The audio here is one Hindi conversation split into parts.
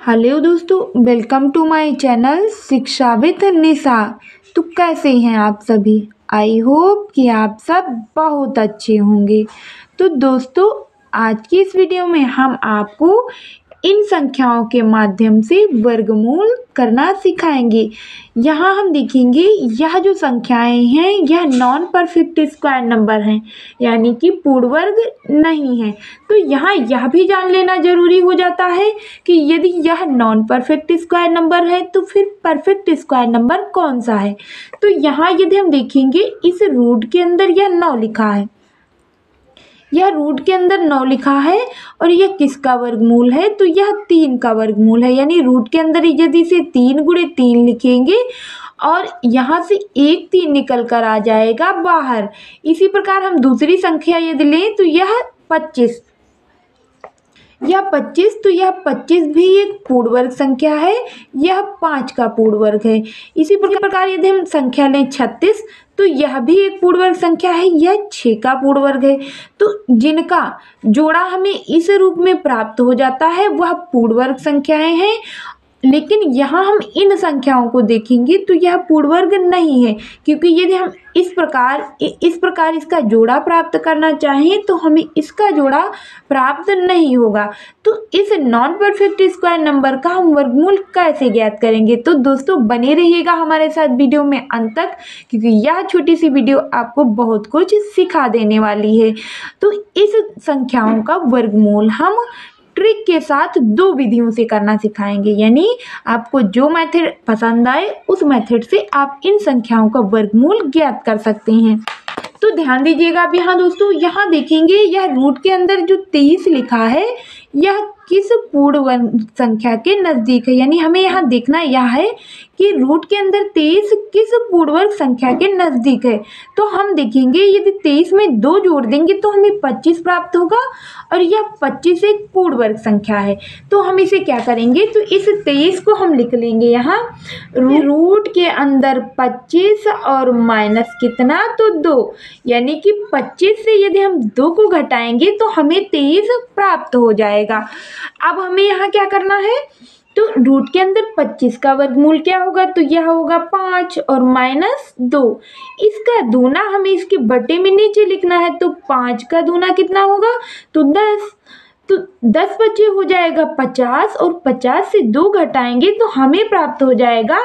हेलो दोस्तों, वेलकम टू माय चैनल शिक्षा विद निशा। तो कैसे हैं आप सभी? आई होप कि आप सब बहुत अच्छे होंगे। तो दोस्तों, आज की इस वीडियो में हम आपको इन संख्याओं के माध्यम से वर्गमूल करना सिखाएंगे। यहाँ हम देखेंगे यह जो संख्याएं हैं यह नॉन परफेक्ट स्क्वायर नंबर हैं, यानी कि पूर्ण वर्ग नहीं है। तो यहाँ यह भी जान लेना जरूरी हो जाता है कि यदि यह नॉन परफेक्ट स्क्वायर नंबर है तो फिर परफेक्ट स्क्वायर नंबर कौन सा है। तो यहाँ यदि हम देखेंगे इस रूट के अंदर यह 9 लिखा है, यह रूट के अंदर 9 लिखा है और यह किसका वर्गमूल है? तो यह 3 का वर्गमूल है। यानी रूट के अंदर यदि इसे 3 गुणे 3 लिखेंगे और यहाँ से एक 3 निकल कर आ जाएगा बाहर। इसी प्रकार हम दूसरी संख्या यदि लें तो यह 25, तो यह 25 भी एक पूर्ण वर्ग संख्या है, यह 5 का पूर्ण वर्ग है। इसी प्रकार यदि हम संख्या लें 36 तो यह भी एक पूर्ण वर्ग संख्या है, यह 6 का पूर्ण वर्ग है। तो जिनका जोड़ा हमें इस रूप में प्राप्त हो जाता है वह पूर्ण वर्ग संख्याएं हैं। लेकिन यहाँ हम इन संख्याओं को देखेंगे तो यह पूर्ण वर्ग नहीं है, क्योंकि यदि हम इस प्रकार इसका जोड़ा प्राप्त करना चाहें तो हमें इसका जोड़ा प्राप्त नहीं होगा। तो इस नॉन परफेक्ट स्क्वायर नंबर का हम वर्गमूल कैसे ज्ञात करेंगे? तो दोस्तों बने रहिएगा हमारे साथ वीडियो में अंत तक, क्योंकि यह छोटी सी वीडियो आपको बहुत कुछ सिखा देने वाली है। तो इस संख्याओं का वर्गमूल हम ट्रिक के साथ 2 विधियों से करना सिखाएंगे। यानी आपको जो मेथड पसंद आए उस मेथड से आप इन संख्याओं का वर्गमूल ज्ञात कर सकते हैं। तो ध्यान दीजिएगा। अब यहाँ दोस्तों यहाँ देखेंगे यह रूट के अंदर जो 23 लिखा है यह किस पूर्ण वर्ग संख्या के नज़दीक है। यानी हमें यहाँ देखना यह है कि रूट के अंदर 23 किस पूर्ण वर्ग संख्या के नज़दीक है। तो हम देखेंगे यदि 23 में 2 जोड़ देंगे तो हमें 25 प्राप्त होगा और यह 25 एक पूर्ण वर्ग संख्या है। तो हम इसे क्या करेंगे? तो इस 23 को हम लिख लेंगे यहाँ रूट के अंदर 25 और माइनस कितना? तो 2, यानी कि 25 से यदि हम 2 को घटाएंगे तो हमें 23 प्राप्त हो जाएगा। अब हमें यहाँ क्या करना है? तो रूट के अंदर 25 का वर्गमूल क्या होगा? तो यह होगा 5 और माइनस 2, इसका दूना हमें इसके बटे में नीचे लिखना है। तो 5 का दूना कितना होगा? तो 10। तो 10 बचे हो जाएगा 50 और 50 से 2 घटाएंगे तो हमें प्राप्त हो जाएगा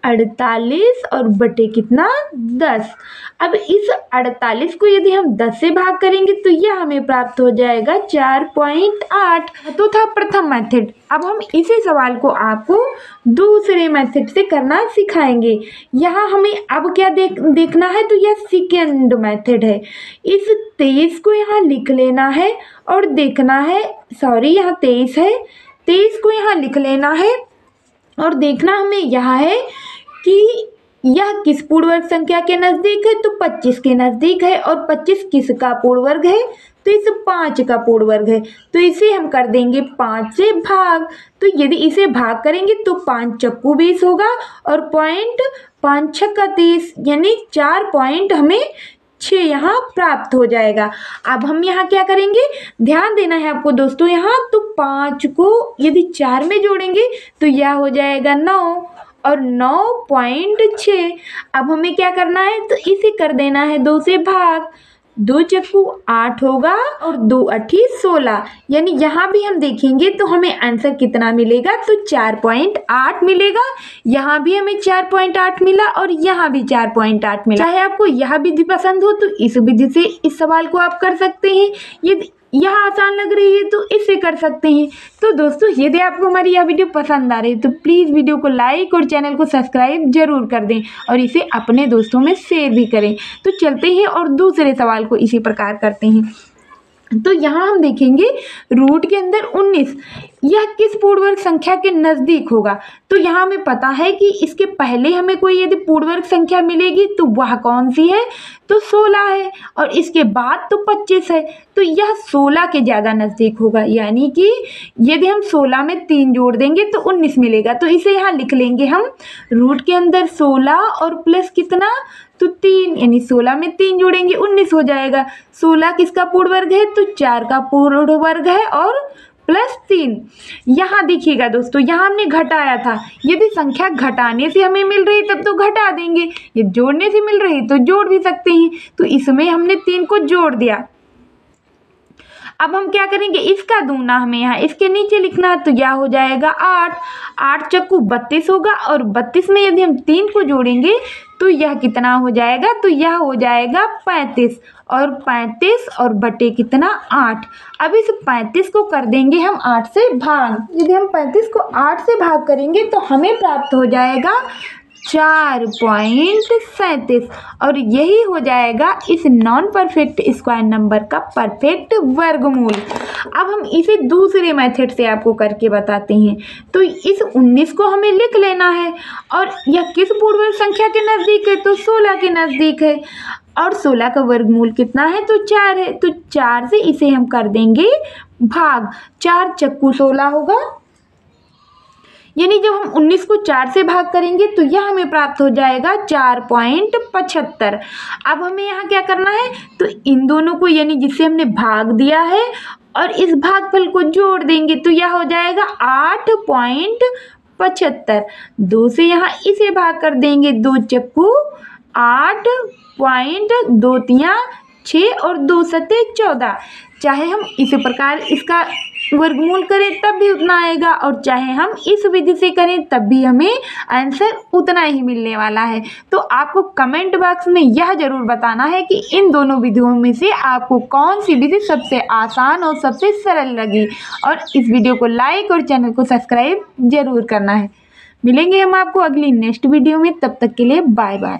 48 और बटे कितना? 10। अब इस 48 को यदि हम 10 से भाग करेंगे तो यह हमें प्राप्त हो जाएगा 4.8। तो था प्रथम मेथड। अब हम इसी सवाल को आपको दूसरे मेथड से करना सिखाएंगे। यहाँ हमें अब क्या देखना है? तो यह सेकंड मेथड है। इस 23 को यहाँ लिख लेना है और देखना है, सॉरी यहाँ 23 है, 23 को यहाँ लिख लेना है और देखना हमें यह है कि यह किस पूर्ण वर्ग संख्या के नज़दीक है। तो 25 के नज़दीक है और 25 किसका पूर्ण वर्ग है? तो इस 5 का पूर्ण वर्ग है। तो इसे हम कर देंगे 5 से भाग। तो यदि इसे भाग करेंगे तो 5 चक्कू 20 होगा और पॉइंट 5 छक्का 30, यानी 4 पॉइंट हमें 6 यहाँ प्राप्त हो जाएगा। अब हम यहाँ क्या करेंगे? ध्यान देना है आपको दोस्तों यहाँ। तो 5 को यदि 4 में जोड़ेंगे तो यह हो जाएगा 9 और 9.6। अब हमें क्या करना है? तो इसे कर देना है 2 से भाग। 2 चक्कू 8 होगा और 2 अठी 16, यानी यहाँ भी हम देखेंगे तो हमें आंसर कितना मिलेगा? तो 4.8 मिलेगा। यहाँ भी हमें 4.8 मिला और यहाँ भी 4.8 मिला। चाहे आपको यह विधि पसंद हो तो इस विधि से इस सवाल को आप कर सकते हैं। यदि यह आसान लग रही है तो इससे कर सकते हैं। तो दोस्तों यदि आपको हमारी यह वीडियो पसंद आ रही है तो प्लीज़ वीडियो को लाइक और चैनल को सब्सक्राइब जरूर कर दें और इसे अपने दोस्तों में शेयर भी करें। तो चलते हैं और दूसरे सवाल को इसी प्रकार करते हैं। तो यहाँ हम देखेंगे रूट के अंदर 19 यह किस पूर्ण वर्ग संख्या के नज़दीक होगा। तो यहाँ हमें पता है कि इसके पहले हमें कोई यदि पूर्ण वर्ग संख्या मिलेगी तो वह कौन सी है? तो 16 है और इसके बाद तो 25 है। तो यह 16 के ज़्यादा नज़दीक होगा, यानी कि यदि हम 16 में 3 जोड़ देंगे तो 19 मिलेगा। तो इसे यहाँ लिख लेंगे हम रूट के अंदर 16 और प्लस कितना? तो 3, यानी 16 में 3 जोड़ेंगे 19 हो जाएगा। 16 किसका पूर्ण वर्ग है? तो 4 का पूर्ण वर्ग है और प्लस 3। यहाँ देखिएगा दोस्तों, यहाँ हमने घटाया था, यदि संख्या घटाने से हमें मिल रही तब तो घटा देंगे, ये जोड़ने से मिल रही तो जोड़ भी सकते हैं। तो इसमें हमने 3 को जोड़ दिया। अब हम क्या करेंगे, इसका दूना हमें यहाँ इसके नीचे लिखना है, तो यह हो जाएगा 8। 8 चक्कू 32 होगा, और 32 में यदि हम 3 को जोड़ेंगे तो यह कितना हो जाएगा, तो यह हो जाएगा 35। और 35 और बटे कितना 8। अब इस 35 को कर देंगे हम 8 से भाग। यदि हम 35 को 8 से भाग करेंगे तो हमें प्राप्त हो जाएगा 4.37, और यही हो जाएगा इस नॉन परफेक्ट स्क्वायर नंबर का परफेक्ट वर्गमूल। अब हम इसे दूसरे मेथड से आपको करके बताते हैं। तो इस 19 को हमें लिख लेना है, और यह किस पूर्ण वर्ग संख्या के नज़दीक है, तो 16 के नज़दीक है, और 16 का वर्गमूल कितना है, तो 4 है। तो 4 से इसे हम कर देंगे भाग। 4 चक्कू 16 होगा, यानी जब हम 19 को 4 से भाग करेंगे तो यह हमें प्राप्त हो जाएगा 4.75। अब हमें यहाँ क्या करना है, तो इन दोनों को यानी जिससे हमने भाग दिया है और इस भागफल को जोड़ देंगे, तो यह हो जाएगा 8.75। 2 से यहाँ इसे भाग कर देंगे, 2 चक्कू 8.2 तियाँ 6 और 2 सते 14। चाहे हम इस प्रकार इसका वर्गमूल करें तब भी उतना आएगा, और चाहे हम इस विधि से करें तब भी हमें आंसर उतना ही मिलने वाला है। तो आपको कमेंट बॉक्स में यह जरूर बताना है कि इन दोनों विधियों में से आपको कौन सी विधि सबसे आसान और सबसे सरल लगी, और इस वीडियो को लाइक और चैनल को सब्सक्राइब जरूर करना है। मिलेंगे हम आपको अगली नेक्स्ट वीडियो में, तब तक के लिए बाय बाय।